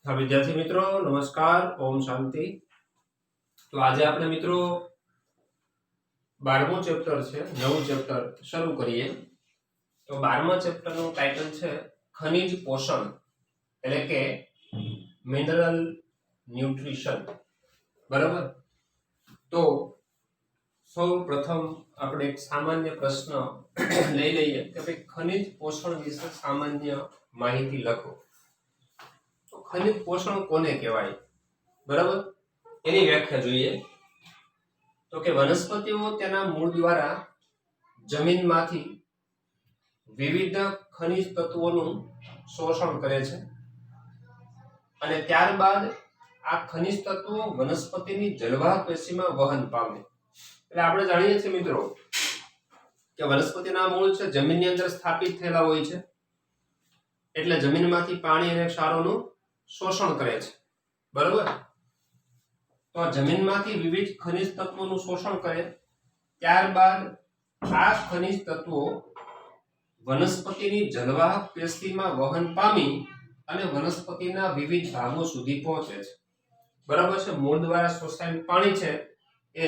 हाँ विद्यार्थी मित्रों नमस्कार ओम शांति। तो आज આપણે મિત્રો 12મો ચેપ્ટર છે નવું ચેપ્ટર શરૂ કરીએ। તો 12મા ચેપ્ટરનું ટાઇટલ છે ખનિજ પોષણ એટલે કે મિનરલ ન્યુટ્રિશન। બરાબર। તો સૌ પ્રથમ આપણે એક સામાન્ય પ્રશ્ન લઈ લઈએ કે ભાઈ ખનિજ પોષણ વિશે સામાન્ય માહિતી લખો। ખનિજ પોષણ કોને કહેવાય? બરાબર, એની વ્યાખ્યા જોઈએ તો કે વનસ્પતિઓ તેના મૂળ દ્વારા જમીનમાંથી વિવિધ ખનિજ તત્વોનું શોષણ કરે છે અને ત્યારબાદ આ ખનિજ તત્વો વનસ્પતિની જલવાહક પેશીમાં વહન પામે। એટલે આપણે જાણીએ છીએ મિત્રો કે વનસ્પતિના મૂળ છે જમીનની અંદર સ્થાપિત થયેલા હોય છે, એટલે જમીનમાંથી પાણી અને ક્ષારોનું શોષણ કરે છે। બરાબર। તો જમીનમાંથી વિવિધ ખનિજ તત્વોનું શોષણ કરે, ત્યારબાદ આ ખનિજ તત્વો વનસ્પતિની જલવાહક પેશીમાં વહન પામી અને વનસ્પતિના વિવિધ ભાગો સુધી પહોંચે છે। બરાબર છે। મૂળ દ્વારા શોષાયેલ પાણી છે એ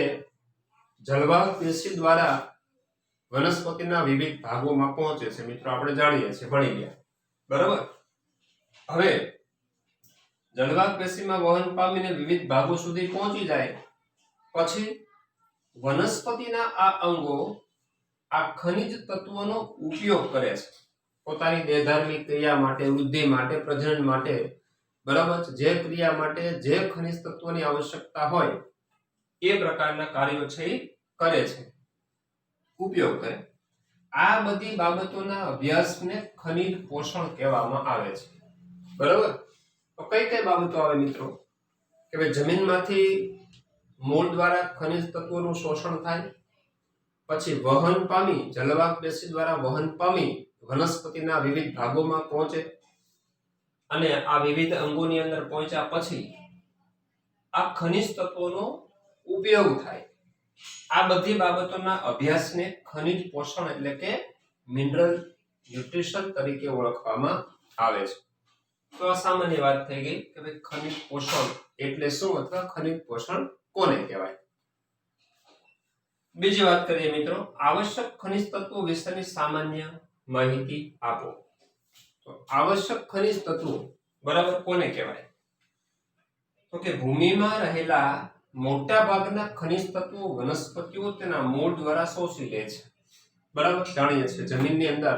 જલવાહક પેશી દ્વારા વનસ્પતિના વિવિધ ભાગોમાં પહોંચે છે। મિત્રો આપણે જાણીએ છીએ, ભણી ગયા। બરાબર। હવે જલવાહક પેશીમાં વહન પામીને વિવિધ ભાગો સુધી પહોંચી જાય પછી વનસ્પતિના આ અંગો આ ખનિજ તત્વોનો ઉપયોગ કરે છે પોતાની દેહધાર્મિક ક્રિયા માટે, વૃદ્ધિ માટે, પ્રજનન માટે। બરાબર છે। જે ક્રિયા માટે જે ખનિજ તત્વોની આવશ્યકતા હોય એ પ્રકારના કાર્યો છે એ કરે છે, ઉપયોગ કરે। આ બધી બાબતોના અભ્યાસને ખનિજ પોષણ કહેવામાં આવે છે। બરાબર। તો કઈ કઈ બાબતો આવે મિત્રો કે ભાઈ જમીનમાંથી મૂળ દ્વારા ખનિજ તત્વોનું શોષણ થાય, પછી વહન પામી જલવાહક પેશી દ્વારા વહન પામી વનસ્પતિના વિવિધ ભાગોમાં પહોંચે અને આ વિવિધ અંગોની અંદર પહોંચ્યા પછી આ ખનિજ તત્વોનો ઉપયોગ થાય। આ બધી બાબતોના અભ્યાસને ખનિજ પોષણ એટલે કે મિનરલ ન્યુટ્રિશન તરીકે ઓળખવામાં આવે છે। તો આ સામાન્ય વાત થઈ ગઈ કે ભાઈ ખનિજ પોષણ એટલે શું અથવા ખનિજ પોષણ કોને કહેવાય। બીજી વાત કરીએ મિત્રો, આવશ્યક ખનિજ તત્વો વિશેની સામાન્ય માહિતી આપો। તો આવશ્યક ખનિજ તત્વો બરાબર કોને કહેવાય? તો કે ભૂમિમાં રહેલા મોટા ભાગના ખનિજ તત્વો વનસ્પતિઓ તેના મૂળ દ્વારા શોષી લે છે। બરાબર, જાણીએ છીએ જમીનની અંદર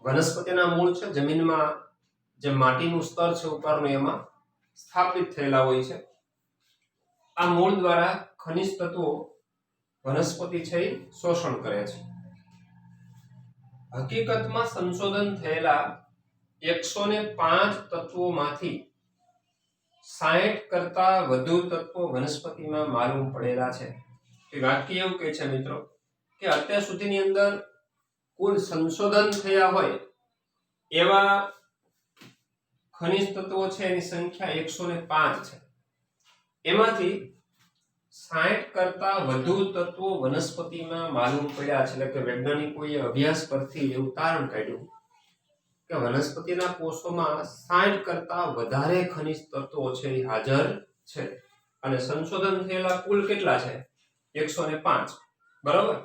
વનસ્પતિના મૂળ છે જમીનમાં જે માટીનું સ્તર છે ઉપરનું એમાં સ્થાપિત થયેલા હોય છે। આ મૂળ દ્વારા ખનિજ તત્વો વનસ્પતિ છે એ શોષણ કરે છે। હકીકતમાં સંશોધન થયેલા 105 તત્વોમાંથી 60 કરતા વધુ તત્વો વનસ્પતિમાં માલુમ પડેલા છે। કે વાક્ય એવું કહે છે મિત્રો કે અત્યાર સુધીની અંદર કુલ સંશોધન થયા હોય એવા ખનિજ તત્વો છે એની સંખ્યા 105 છે। એમાંથી 60 કરતા વધુ તત્વો વનસ્પતિમાં માલુમ પડ્યા છે। એટલે કે વૈજ્ઞાનિકોએ અભ્યાસ પરથી એવું તારણ કાઢ્યું કે વનસ્પતિના કોષોમાં 60 કરતા વધારે ખનિજ તત્વો છે એ હાજર છે અને સંશોધન થયેલા કુલ કેટલા છે? 105। બરાબર।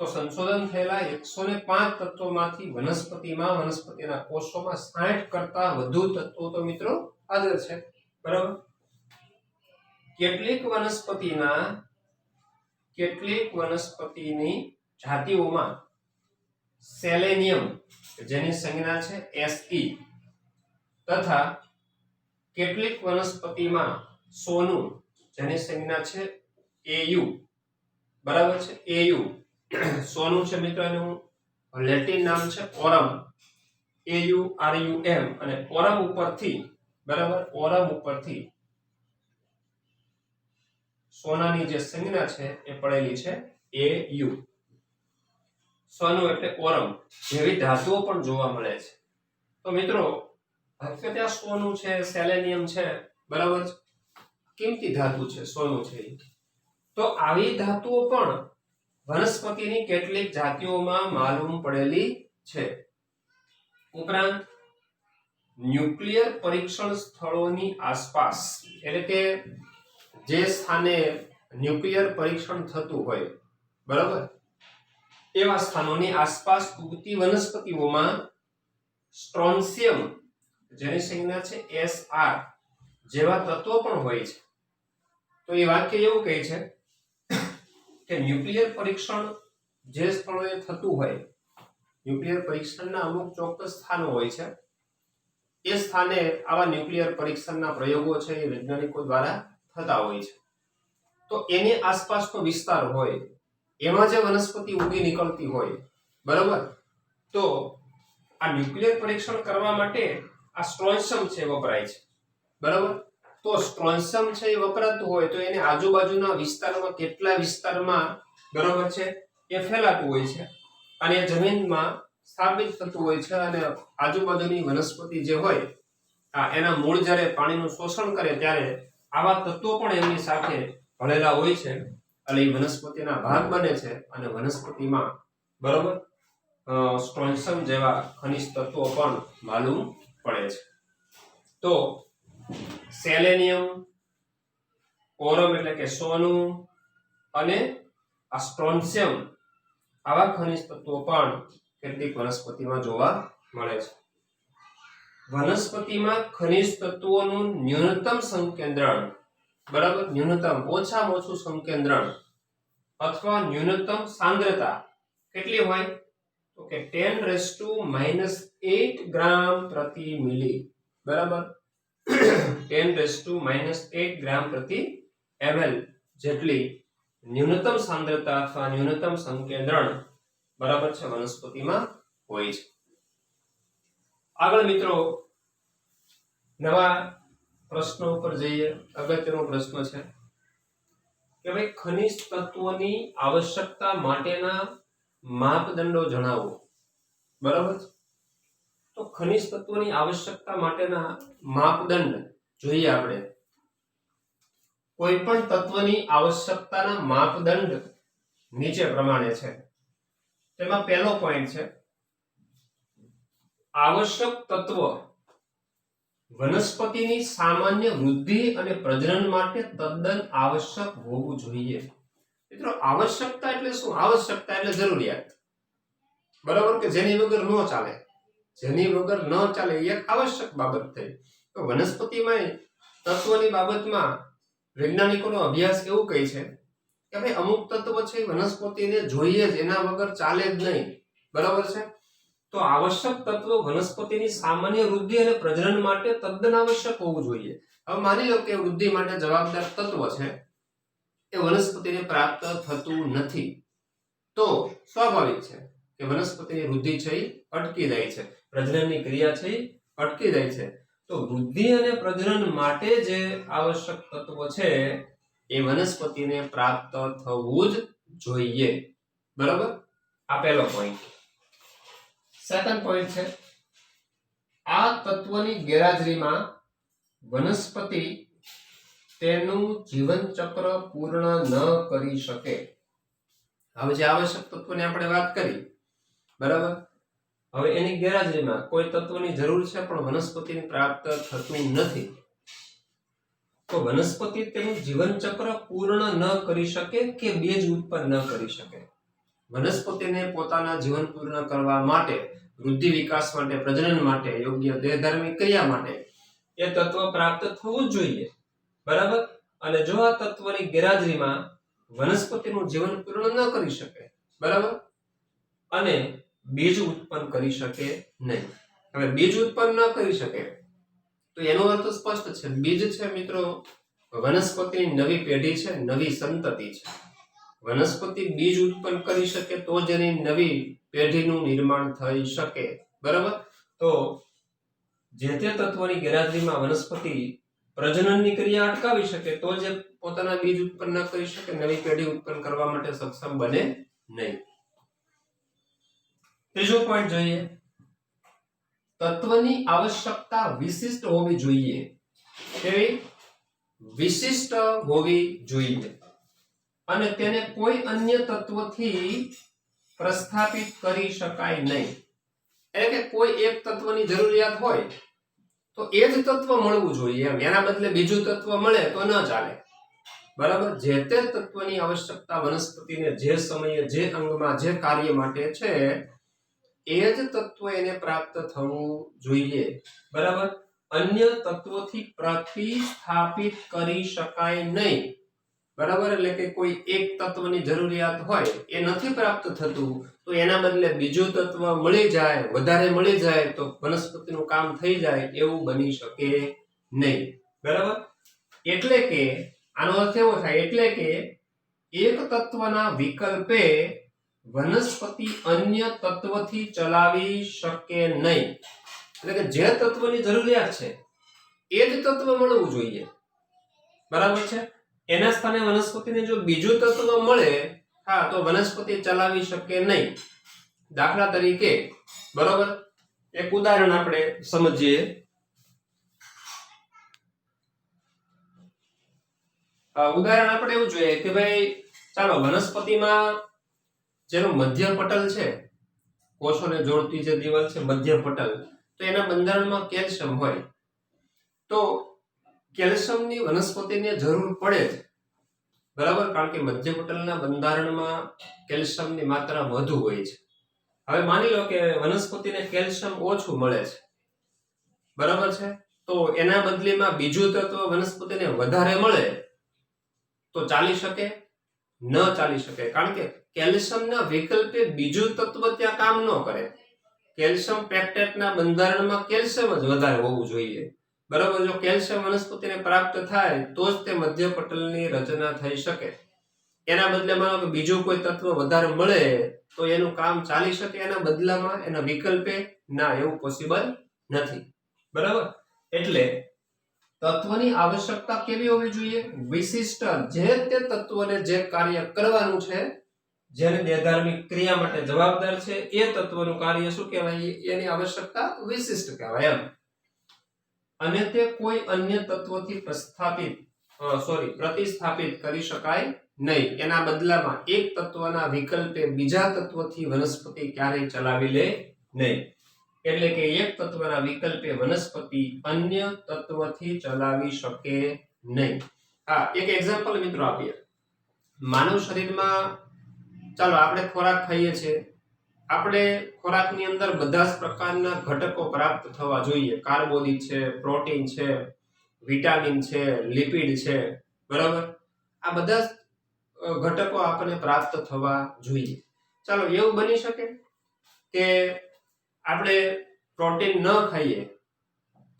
તો સંશોધન થયેલા 105 તત્વોમાંથી વનસ્પતિના કોષોમાં 60 કરતા વધુ તત્વો તો મિત્રો હાજર છે। બરાબર। કેટલીક વનસ્પતિની જાતિઓમાં સેલેનિયમ જેની સંજ્ઞા છે Se તથા કેટલીક વનસ્પતિમાં સોનું જેની સંજ્ઞા છે Au। બરાબર છે। Au સોનું છે મિત્રો, એનું લેટિન નામ છે ઓરમ, AURUM, અને ઓરમ ઉપરથી બરાબર ઓરમ ઉપરથી સોનાની જે સંજ્ઞા છે એ પડેલી છે Au। સોનું એટલે ઓરમ જેવી ધાતુઓ પણ જોવા મળે છે। તો મિત્રો હકીકતે આ સોનું છે, સેલેનિયમ છે, બરાબર, કિંમતી ધાતુ છે સોનું છે। તો આવી ધાતુઓ પણ વનસ્પતિની કેટલીક જાતિઓમાં માલુમ પડેલી છે। ઉપરાંત ન્યુક્લિયર પરીક્ષણ સ્થળોની આસપાસ એટલે કે જે સ્થાને ન્યુક્લિયર પરીક્ષણ થતું હોય બરાબર એવા સ્થાનોની આસપાસ ઉગતી વનસ્પતિઓમાં સ્ટ્રોન્સિયમ જેની સંજ્ઞા છે Sr જેવા તત્વો પણ હોય છે. તો એ વાક્ય એવું કહે છે કે ન્યુક્લિયર પરીક્ષણ જે સ્થળોએ થતું હોય ન્યુક્લિયર પરીક્ષણના અમુક ચોક્કસ સ્થાનો હોય છે એ સ્થાને આવા ન્યુક્લિયર પરીક્ષણના પ્રયોગો છે એ વૈજ્ઞાનિકો દ્વારા થતા હોય છે. તો એની આસપાસનો વિસ્તાર હોય એમાં જે વનસ્પતિ ઉગી નીકળતી હોય બરાબર તો આ ન્યુક્લિયર પરીક્ષણ કરવા માટે આ સ્ટ્રોન્સિયમ છે વપરાય છે બરાબર. તો સ્ટ્રોન્સિયમ છે એ વપરાતું હોય તો એને આજુબાજુના વિસ્તારમાં કેટલા વિસ્તારમાં બરાબર છે એ ફેલાતું હોય છે અને જમીનમાં સ્થાપિત થતું હોય છે અને આજુબાજુની વનસ્પતિ જે હોય એના મૂળ જ્યારે પાણીનું શોષણ કરે ત્યારે આવા તત્વો પણ એમની સાથે ભળેલા હોય છે એટલે એ વનસ્પતિના ભાગ બને છે અને વનસ્પતિમાં બરાબર સ્ટ્રોન્સિયમ જેવા ખનિજ તત્વો પણ માલુમ પડે છે. તો સેલેનિયમ, ઓરમ એટલે કે સોનું અને આ સ્ટ્રોન્સિયમ આવા ખનિજ તત્વો પણ કેટલીક વનસ્પતિમાં જોવા મળે છે. વનસ્પતિમાં ખનિજ તત્વોનું ન્યૂનતમ સંકેન્દ્રણ બરાબર ન્યૂનતમ ઓછામાં ઓછું સંકેન્દ્રણ અથવા ન્યૂનતમ સાંદ્રતા કેટલી હોય તો કે 10⁻⁸ ગ્રામ પ્રતિ મિલી બરાબર 10⁻⁸ ગ્રામ પ્રતિ ml જેટલી ન્યૂનતમ સાંદ્રતા અથવા ન્યૂનતમ સંકેન્દ્રણ બરાબર છે વનસ્પતિમાં હોય છે. આગળ મિત્રો નવા પ્રશ્નો ઉપર જઈએ. અગત્યનો પ્રશ્ન છે કે ભાઈ ખનિજ તત્વોની આવશ્યકતા માટેના માપદંડો જણાવો બરાબર. તો ખનિજ તત્વોની આવશ્યકતા માટેના માપદંડ જોઈએ આપણે. કોઈ પણ તત્વની આવશ્યકતાના માપદંડ નીચે પ્રમાણે છે. તેમાં પહેલો પોઈન્ટ છે આવશ્યક તત્વ વનસ્પતિની સામાન્ય વૃદ્ધિ અને પ્રજનન માટે તદ્દન આવશ્યક હોવું જોઈએ. મિત્રો આવશ્યકતા એટલે શું? આવશ્યકતા એટલે જરૂરિયાત બરાબર કે જેની વગર ન ચાલે. જેની વગર ન ચાલે એ એક આવશ્યક બાબત થઈ. તો વનસ્પતિમાં તત્વની બાબતમાં વૈજ્ઞાનિકોનો અભ્યાસ એવું કહે છે કે ભાઈ અમુક તત્વ છે વનસ્પતિને જોઈએ જ એના વગર ચાલે જ નહીં બરાબર છે. તો આવશ્યક તત્વ વનસ્પતિની સામાન્ય વૃદ્ધિ અને પ્રજનન માટે તદ્દન આવશ્યક હોવું જોઈએ. હવે માની લો કે વૃદ્ધિ માટે જવાબદાર તત્વ છે એ વનસ્પતિને પ્રાપ્ત થતું નથી તો સ્વાભાવિક છે કે વનસ્પતિની વૃદ્ધિ છે એ અટકી જાય છે, પ્રજનનની ક્રિયા છે એ અટકી જાય છે. તો વૃદ્ધિ અને પ્રજનન માટે જે આવશ્યક તત્વ છે એ વનસ્પતિને પ્રાપ્ત થવું જ જોઈએ બરાબર. આ પહેલો પોઈન્ટ. સેકન્ડ પોઈન્ટ છે આ તત્વની ગેરહાજરીમાં વનસ્પતિ તેનું જીવન ચક્ર પૂર્ણ ન કરી શકે. હવે જે આવશ્યક તત્વની આપણે વાત કરી બરાબર. હવે એની ગેરહાજરીમાં કોઈ તત્વની જરૂર છે પણ વનસ્પતિને પ્રાપ્ત થતું નથી તો વનસ્પતિ તેનું જીવન ચક્ર પૂર્ણ ન કરી શકે કે બીજ ઉત્પન્ન ન કરી શકે. વનસ્પતિને પોતાના જીવન પૂર્ણ કરવા માટે, વૃદ્ધિ વિકાસ માટે, પ્રજનન માટે, યોગ્ય દેહધાર્મિક ક્રિયા માટે એ તત્વ પ્રાપ્ત થવું જ જોઈએ બરાબર. અને જો આ તત્વની ગેરહાજરીમાં વનસ્પતિનું જીવન પૂર્ણ ન કરી શકે બરાબર અને બીજ ઉત્પન્ન કરી શકે નહીં. હવે બીજ ઉત્પન્ન ન કરી શકે તો એનો અર્થ સ્પષ્ટ છે. બીજ છે મિત્રો વનસ્પતિની નવી પેઢી છે, નવી સંતતિ છે. વનસ્પતિ બીજ ઉત્પન્ન કરી શકે તો જ એની નવી પેઢીનું નિર્માણ થઈ શકે બરાબર. તો જે તે તત્વની ગેરહાજરીમાં વનસ્પતિ પ્રજનનની ક્રિયા અટકાવી શકે તો જ પોતાના બીજ ઉત્પન્ન ન કરી શકે, નવી પેઢી ઉત્પન્ન કરવા માટે સક્ષમ બને નહીં. ત્રીજો પોઈન્ટ જોઈએ. તત્વની આવશ્યકતા વિશિષ્ટ હોવી જોઈએ. કેવી? વિશિષ્ટ હોવી જોઈએ અને તેને કોઈ અન્ય તત્વથી પ્રસ્થાપિત કરી શકાય નહીં. એટલે કે કોઈ એક તત્વની જરૂરિયાત હોય તો એ જ તત્વ મળવું જોઈએ એમ, એના બદલે બીજું તત્વ મળે તો ન ચાલે, બરાબર. જે તે તત્વની આવશ્યકતા વનસ્પતિને જે સમયે જે અંગમાં જે કાર્ય માટે છે એ જ તત્વ એને પ્રાપ્ત થવું જોઈએ, બરાબર. અન્ય તત્વોથી પ્રતિસ્થાપિત કરી શકાય નહીં, બરાબર. એટલે કે કોઈ એક તત્વની જરૂરિયાત હોય એ નથી પ્રાપ્ત થતું તો એના બદલે બીજું તત્વ મળી જાય, વધારે મળી જાય તો વનસ્પતિનું કામ થઈ જાય એવું બની શકે નહીં, બરાબર. એટલે કે આનો અર્થ એવો થાય, એટલે કે એક તત્વના વિકલ્પે વનસ્પતિ અન્ય તત્વથી ચલાવી શકે નહીં. એટલે કે જે તત્વની જરૂરિયાત છે એ જ તત્વ મળવું જોઈએ, બરાબર છે. એના સ્થાને વનસ્પતિને જો બીજું તત્વ મળે, હા, તો વનસ્પતિ ચલાવી શકે નહીં. દાખલા તરીકે, બરાબર, એક ઉદાહરણ આપણે સમજીએ. ઉદાહરણ આપણે એવું જોઈએ કે ભાઈ ચાલો વનસ્પતિમાં જેનું મધ્ય પટલ છે, કોષોને જોડતી જે દિવાલ છે મધ્ય પટલ, તો એના બંધારણમાં કેલ્શિયમ હોય, તો કેલ્શિયમની વનસ્પતિને જરૂર પડે જ, બરાબર, કારણ કે મધ્ય પટલના બંધારણમાં કેલ્શિયમની માત્રા વધુ હોય છે. હવે માની લો કે વનસ્પતિને કેલ્શિયમ ઓછું મળે છે, બરાબર છે, તો એના બદલીમાં બીજું તત્વ વનસ્પતિને વધારે મળે તો ચાલી શકે? ન ચાલી શકે, કારણ કે કેલ્શિયમના વિકલ્પે બીજું તત્વ ત્યાં કામ ન કરે. કેલ્શિયમ પેક્ટેટના બંધારણમાં કેલ્શિયમ જ વધારે હોવું જોઈએ, બરાબર. જો કેલ્શિયમ વનસ્પતિને પ્રાપ્ત થાય તો જ તે મધ્ય પટલની રચના થઈ શકે. એના બદલે માનો કે બીજું કોઈ તત્વ વધારે મળે તો એનું કામ ચાલી શકે, એના બદલામાં એના વિકલ્પે ના, એવું પોસિબલ નથી, બરાબર. એટલે તત્વની આવશ્યકતા કેવી હોવી જોઈએ? વિશિષ્ટ, જે તે તત્વને જે કાર્ય કરવાનું છે, જેને દેહધાર્મિક ક્રિયા માટે જવાબદાર છે એ તત્વનું કાર્ય શું કહેવાય? એની આવશ્યકતા વિશિષ્ટ કહેવાય એમ. અને તે કોઈ અન્ય તત્વથી પ્રતિસ્થાપિત કરી શકાય નહીં. એના બદલામાં એક તત્વના વિકલ્પે બીજા તત્વથી વનસ્પતિ ક્યારેય ચલાવી લે નહીં. એટલે કે એક તત્વના વિકલ્પે વનસ્પતિ અન્ય તત્વથી ચલાવી શકે નહીં. હા, એક એક્ઝામ્પલ મિત્રો આપીએ. માનવ શરીરમાં ચાલો આપણે ખોરાક ખાઈએ છીએ, આપણે ખોરાકની અંદર બધા જ પ્રકારના ઘટકો પ્રાપ્ત થવા જોઈએ. કાર્બોદિત છે, પ્રોટીન છે, વિટામિન છે, લિપિડ છે, બરાબર. આ બધા ઘટકો આપણને પ્રાપ્ત થવા જોઈએ. ચાલો એવું બની શકે કે આપણે પ્રોટીન ન ખાઈએ,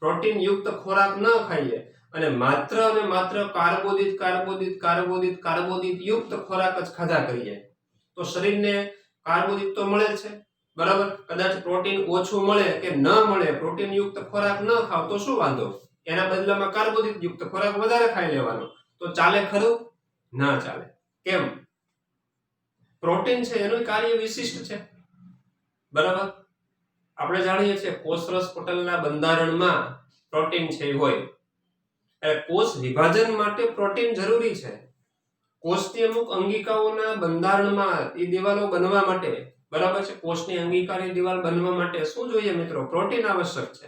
પ્રોટીન યુક્ત ખોરાક ન ખાઈએ અને માત્ર કાર્બોદિત યુક્ત ખોરાક જ ખાધા કરીએ, તો શરીરને કાર્બોદિત તો મળે છે, બરાબર. કદાચ પ્રોટીન ઓછું મળે કે ન મળે, પ્રોટીન યુક્ત ખોરાક ન ખાવ તો શું વાંધો? એના બદલામાં કાર્બોદિત યુક્ત ખોરાક વધારે ખાઈ લેવાનો, તો ચાલે ખરું? ના ચાલે. કેમ? પ્રોટીન છે એનું કાર્ય વિશિષ્ટ છે, બરાબર. આપણે જાણીએ છીએ કોષરસ પટલના બંધારણમાં પ્રોટીન છે હોય, એટલે કોષ વિભાજન માટે પ્રોટીન જરૂરી છે. કોષની અમુક અંગિકાઓના બંધારણમાં એ દિવાલો બનવા માટે, બરાબર છે, કોષની અંગિકાની દિવાલ બનવા માટે શું જોઈએ મિત્રો? પ્રોટીન આવશ્યક છે,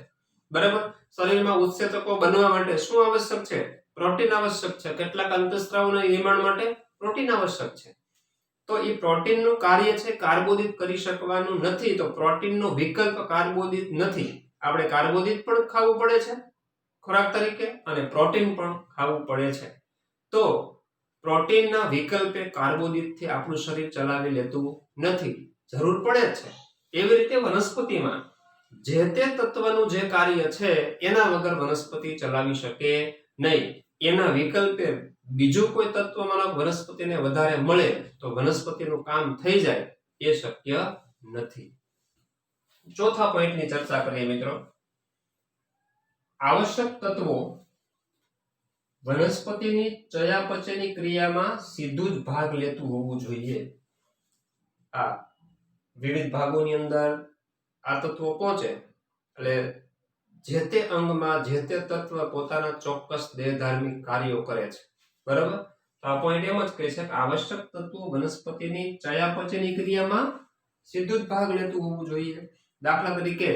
બરાબર. શરીરમાં ઉત્સેચકો બનવા માટે શું આવશ્યક છે? પ્રોટીન આવશ્યક છે. કેટલાક અંતઃસ્ત્રાવોના નિર્માણ માટે પ્રોટીન આવશ્યક છે. તો એ પ્રોટીનનું કાર્ય છે કાર્બોદિત કરી શકવાનું નથી, તો પ્રોટીનનો વિકલ્પ કાર્બોદિત નથી. આપણે કાર્બોદિત પણ ખાવું પડે છે ખોરાક તરીકે અને પ્રોટીન પણ ખાવું પડે છે. તો પ્રોટીનના વિકલ્પે કાર્બોદિતથી આપણું શરીર ચલાવી લેતું નથી, જરૂર પડે છે. એવી રીતે વનસ્પતિમાં જે તે તત્વનું જે કાર્ય છે એના વગર વનસ્પતિ ચલાવી શકે નહીં. એના વિકલ્પે બીજું કોઈ તત્વ માનો વનસ્પતિને વધારે મળે તો વનસ્પતિનું કામ થઈ જાય, એ શક્ય નથી. ચોથા પોઈન્ટની ચર્ચા કરીએ મિત્રો. આવશ્યક તત્વો વનસ્પતિની ચયાપચયની ક્રિયામાં સીધું જ ભાગ લેતું હોવું જોઈએ. આ વિવિધ ભાગોની અંદર આ તત્વો પહોંચે એટલે જે તે અંગમાં જે તે તત્વ પોતાના ચોક્કસ દેહધાર્મિક કાર્યો કરે છે, બરાબર. તો આ પોઈન્ટ એમ જ કહે છે કે આવશ્યક તત્વો વનસ્પતિની ચયાપચયની ક્રિયામાં સીધું જ ભાગ લેતું હોવું જોઈએ. દાખલા તરીકે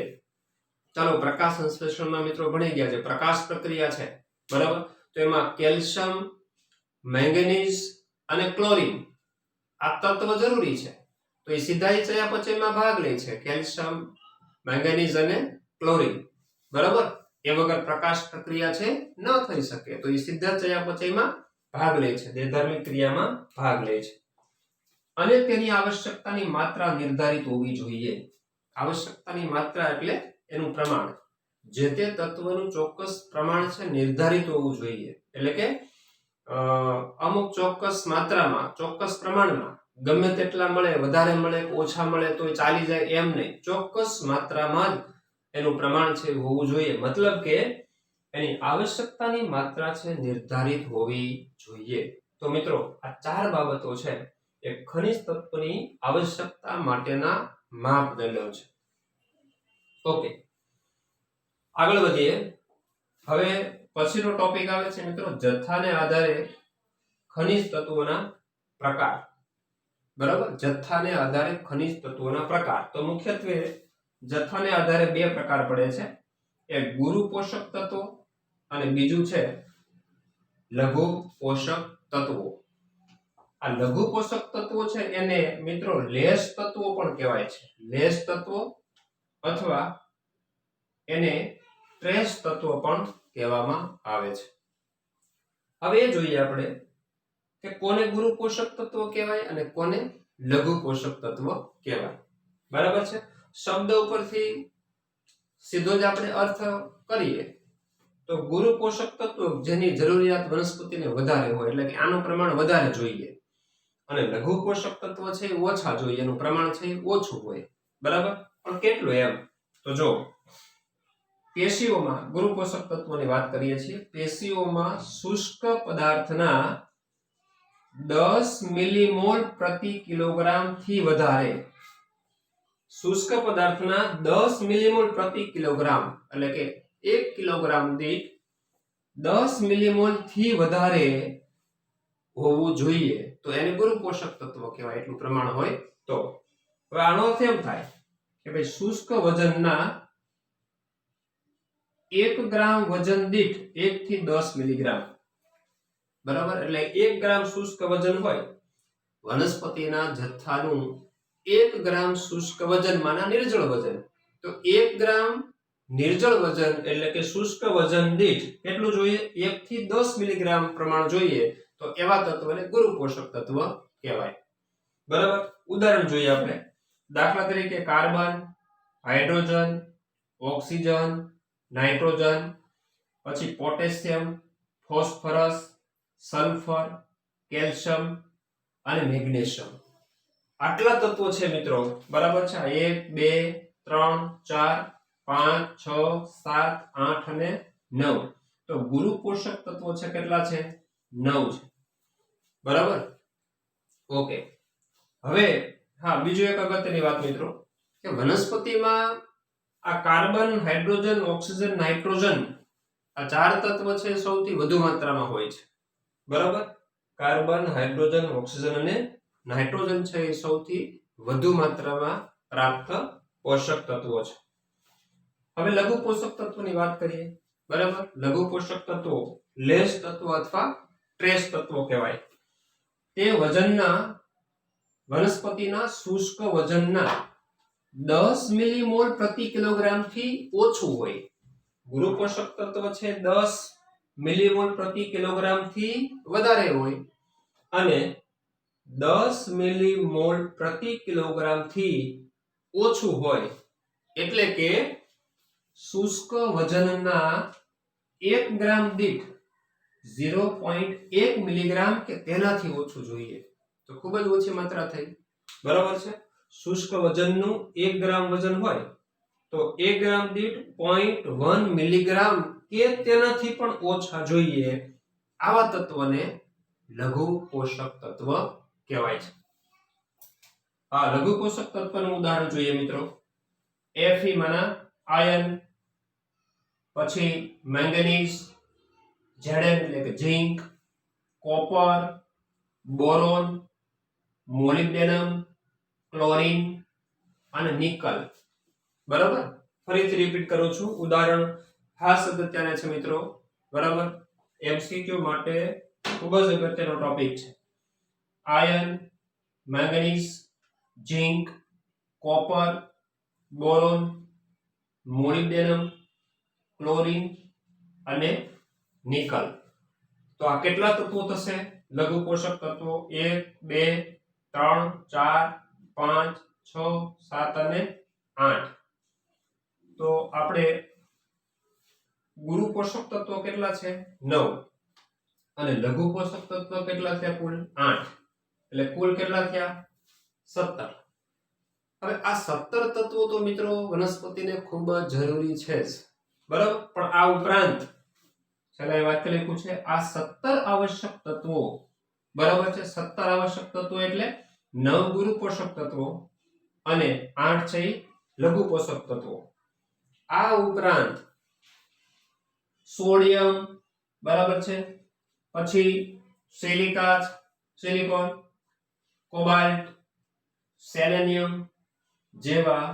ચાલો પ્રકાશ સંશ્લેષણમાં મિત્રો ભણી ગયા છે, પ્રકાશ પ્રક્રિયા છે, બરાબર. તો એમાં કેલ્શિયમ, મેંગેનીઝ અને ક્લોરીન આ તત્વ જરૂરી છે. તો એ સીધા જ ચયાપચયમાં ભાગ લે છે, કેલ્શિયમ, મેંગેનીઝ અને ક્લોરીન, બરાબર. એ વગર પ્રકાશ પ્રક્રિયા છે ન થઈ શકે. તો એ સીધા ચયાપચયમાં ભાગ લે છે, દેહધાર્મિક ક્રિયામાં ભાગ લે છે. અને તેની આવશ્યકતાની માત્રા નિર્ધારિત હોવી જોઈએ. આવશ્યકતાની માત્રા એટલે એનું પ્રમાણ, જે તે તત્વનું ચોક્કસ પ્રમાણ છે નિર્ધારિત હોવું જોઈએ. એટલે કે અમુક ચોક્કસ માત્રામાં, ચોક્કસ પ્રમાણમાં ગમે તેટલા મળે, વધારે મળે, ઓછા મળે તો ચાલી જાય એમ નહીં. ચોક્કસ માત્રામાં જ એનું પ્રમાણ છે હોવું જોઈએ. મતલબ કે એની આવશ્યકતાની માત્રા છે નિર્ધારિત હોવી જોઈએ. તો મિત્રો આ ચાર બાબતો છે એ ખનિજ તત્વની આવશ્યકતા માટેના માપદંડો છે. ઓકે, આગળ વધીએ. હવે પછીનો ટોપિક આવે છે મિત્રો જથ્થાને આધારે ખનિજ તત્વોના પ્રકાર, બરાબર. જથ્થાને આધારે ખનિજ તત્વોના પ્રકાર. તો મુખ્યત્વે જથ્થાને આધારે બે પ્રકાર પડે છે, એક ગુરુ પોષક તત્વો અને બીજું છે લઘુ પોષક તત્વો. આ લઘુ પોષક તત્વો છે એને મિત્રો લેશ તત્વો પણ કહેવાય છે. લેશ તત્વો અથવા એને ટ્રેસ તત્વો પણ કહેવામાં આવે છે. હવે એ જોઈએ આપણે કે કોને ગુરુ પોષક તત્વો કહેવાય અને કોને લઘુ પોષક તત્વો કહેવાય, બરાબર છે. શબ્દ ઉપરથી સીધો જ આપણે અર્થ કરીએ તો ગુરુ પોષક તત્વો જેની જરૂરિયાત વનસ્પતિને વધારે હોય, એટલે કે આનું પ્રમાણ વધારે જોઈએ, અને લઘુ પોષક તત્વ છે એ ઓછા જોઈએ, એનું પ્રમાણ છે એ ઓછું હોય, બરાબર. પણ કેટલું એમ તો જો પેશીઓમાં ગુરુ પોષક તત્વોની વાત કરીએ છીએ, પેશીઓમાં શુષ્ક પદાર્થના 10 મિલીમોલ પ્રતિ કિલોગ્રામ થી વધારે, શુષ્ક પદાર્થના 10 મિલીમોલ પ્રતિ કિલોગ્રામ એટલે કે 1 કિલોગ્રામ દીઠ 10 મિલીમોલ થી વધારે હોવું જોઈએ તો એને ગુરુ પોષક તત્વ કહેવાય, એટલું પ્રમાણ હોય તો. હવે આનો અર્થ એમ થાય કે ભાઈ શુષ્ક વજનના 1 ગ્રામ વજન દીઠ 1 થી 10 મિલીગ્રામ, બરાબર. એટલે 1 ગ્રામ શુષ્ક વજન હોય, વનસ્પતિના જથ્થાનું 1 ગ્રામ શુષ્ક વજન માના નિર્જળ વજન, તો 1 ગ્રામ નિર્જળ વજન એટલે કે શુષ્ક વજન દીઠ કેટલું જોઈએ? 1 થી 10 મિલીગ્રામ પ્રમાણ જોઈએ તો એવા તત્વને ગુરુ પોષક તત્વ કહેવાય, બરાબર. ઉદાહરણ જોઈએ આપણે. દાખલા તરીકે કાર્બન, હાઇડ્રોજન, ઓક્સિજન, નાઇટ્રોજન, પછી પોટેશિયમ, ફોસ્ફરસ, સલ્ફર, કેલ્શિયમ અને મેગ્નેશિયમ. આટલા તત્વો છે મિત્રો, બરાબર છે. 1 2 3 4 5 6 7 8 અને 9. તો ગુરુ પોષક તત્વો છે કેટલા છે? 9 છે, બરાબર. ઓકે, હવે હા, બીજું એક અગત્યની વાત મિત્રો કે વનસ્પતિમાં આ કાર્બન, હાઇડ્રોજન, ઓક્સિજન, નાઇટ્રોજન આ ચાર તત્વ છે સૌથી વધુ માત્રામાં હોય છે, બરાબર. કાર્બન, હાઇડ્રોજન, ઓક્સિજન અને નાઇટ્રોજન છે એ સૌથી વધુ માત્રામાં પ્રાપ્ત પોષક તત્વો છે. હવે લઘુ પોષક તત્વોની વાત કરીએ, બરાબર. લઘુ પોષક તત્વો લેશ તત્વો અથવા ટ્રેસ તત્વો કહેવાય. તે વજનના વનસ્પતિના શુષ્ક વજનના 10 મિલીમોલ પ્રતિ કિલોગ્રામ થી ઓછું હોય. ગુરુ પોષક તત્વ છે 10 મિલીમોલ પ્રતિ કિલોગ્રામ થી વધારે હોય અને 10 મિલીમોલ પ્રતિ કિલોગ્રામ થી ઓછું હોય, એટલે કે શુષ્ક વજનના 1 ગ્રામ દીઠ 0.1 મિલીગ્રામ કે તેનાથી ઓછું જોઈએ. તો ખૂબ જ ઓછી માત્રા થઈ, બરાબર છે. શુષ્ક વજનનું 1 ગ્રામ વજન હોય તો 1 ગ્રામ દીઠ 0.1 મિલીગ્રામ કે તેનાથી પણ ઓછા જોઈએ. આવા તત્વને લઘુ પોષક તત્વ કહેવાય છે. આ લઘુ પોષક તત્વનું ઉદાહરણ જોઈએ મિત્રો. Fe માના આયર્ન, પછી મેંગેનીઝ, Zn એટલે કે zinc, copper, boron, molybdenum, chlorine અને નિકલ, બરાબર. ફરીથી રિપીટ કરું છું, ઉદાહરણ ખાસ અગત્યના છે મિત્રો, બરાબર. એમસીક્યુ માટે ખૂબ જ અગત્યનો ટોપિક છે. Iron, manganese, zinc, copper, boron, molybdenum, chlorine અને નિકલ. તો આ કેટલા તત્વો થશે? લઘુ પોષક તત્વો 1 2 3 4 5 6 7 અને 8. તો આપણે ગુરુ પોષક તત્વો કેટલા છે? 9. અને લઘુ પોષક તત્વો કેટલા છે? કુલ 8. એટલે કુલ કેટલા થયા? 17. હવે આ 17 તત્વો તો મિત્રો વનસ્પતિને ખૂબ જ જરૂરી છે જ, બરાબર. પણ આ ઉપરાંત છેલ્લે વાત કરી લખ્યું છે આ 17 આવશ્યક તત્વો, બરાબર છે. 17 આવશ્યક તત્વો એટલે 9 ગુરુ પોષક તત્વો અને 8 છે લઘુ પોષક તત્વો. આ ઉપરાંત સોડિયમ, બરાબર છે, પછી સિલિકોન, કોબાલ્ટ, સેલેનિયમ જેવા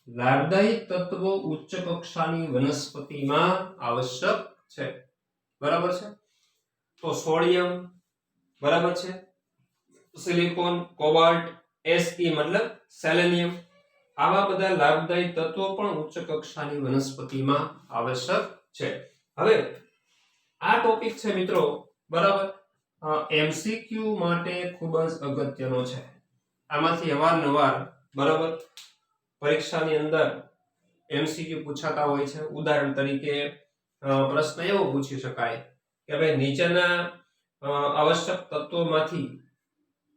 લાભદાયી તત્વો ઉચ્ચ કક્ષાની વનસ્પતિમાં આવશ્યક છે, બરાબર છે. તો સોડિયમ, બરાબર છે, સિલિકોન, કોબાલ્ટ, Se મતલબ સેલેનિયમ, આવા બધા લાભદાયી તત્વો પણ ઉચ્ચ કક્ષાની વનસ્પતિમાં આવશ્યક છે. હવે આ ટોપિક છે મિત્રો, બરાબર, એમસીક્યુ માટે ખૂબ જ અગત્યનો છે. આમાંથી અવારનવાર, બરાબર, પરીક્ષાની અંદર એમસીક્યુ પૂછાતા હોય છે. ઉદાહરણ તરીકે પ્રશ્ન એવો પૂછી શકાય કે ભાઈ નીચેના આવશ્યક તત્વોમાંથી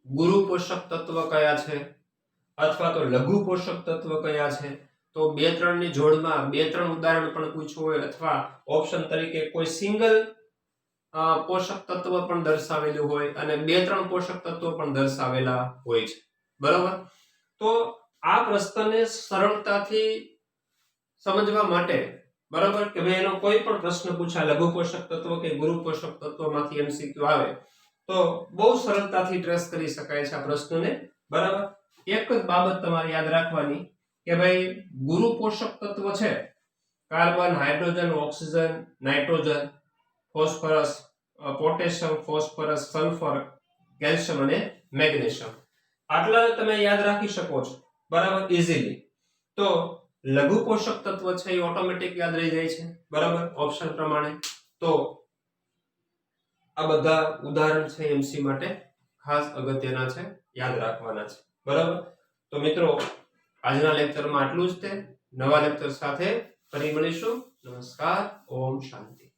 ગુરુ પોષક તત્વ કયા છે અથવા તો લઘુ પોષક તત્વ કયા છે? તો 2-3 ની જોડમાં 2-3 ઉદાહરણ પણ પૂછવું હોય અથવા ઓપ્શન તરીકે કોઈ સિંગલ પોષક તત્વ પણ દર્શાવેલું હોય અને 2-3 પોષક તત્વો પણ દર્શાવેલા હોય છે, બરાબર. તો આ પ્રશ્નને સરળતાથી સમજવા માટે, બરાબર, કે ભાઈ એનો કોઈ પણ પ્રશ્ન પૂછાય લઘુ પોષક તત્વ કે ગુરુ પોષક તત્વમાંથી એમસીક્યુ આવે તો બહુ સરળતાથી ટ્રેસ કરી શકાય છે આ પ્રશ્નને, બરાબર. એક જ બાબત તમારે યાદ રાખવાની કે ભાઈ ગુરુ પોષક તત્વ છે carbon, hydrogen, oxygen, nitrogen, phosphorus, potassium, phosphorus, sulphur, calcium અને મેગ્નેશિયમ. આટલાને તમે યાદ રાખી શકો છો, બરાબર, ઇઝીલી. તો લઘુ પોષક તત્વ છે એ ઓટોમેટિક યાદ રહી જાય છે, બરાબર, ઓપ્શન પ્રમાણે. તો આ બધા ઉદાહરણ છે એમસી માટે ખાસ અગત્યના છે, યાદ રાખવાના છે, બરાબર. તો મિત્રો આજના લેક્ચરમાં આટલું જ છે. નવા લેક્ચર સાથે ફરી મળીશું. નમસ્કાર. ઓમ શાંતિ.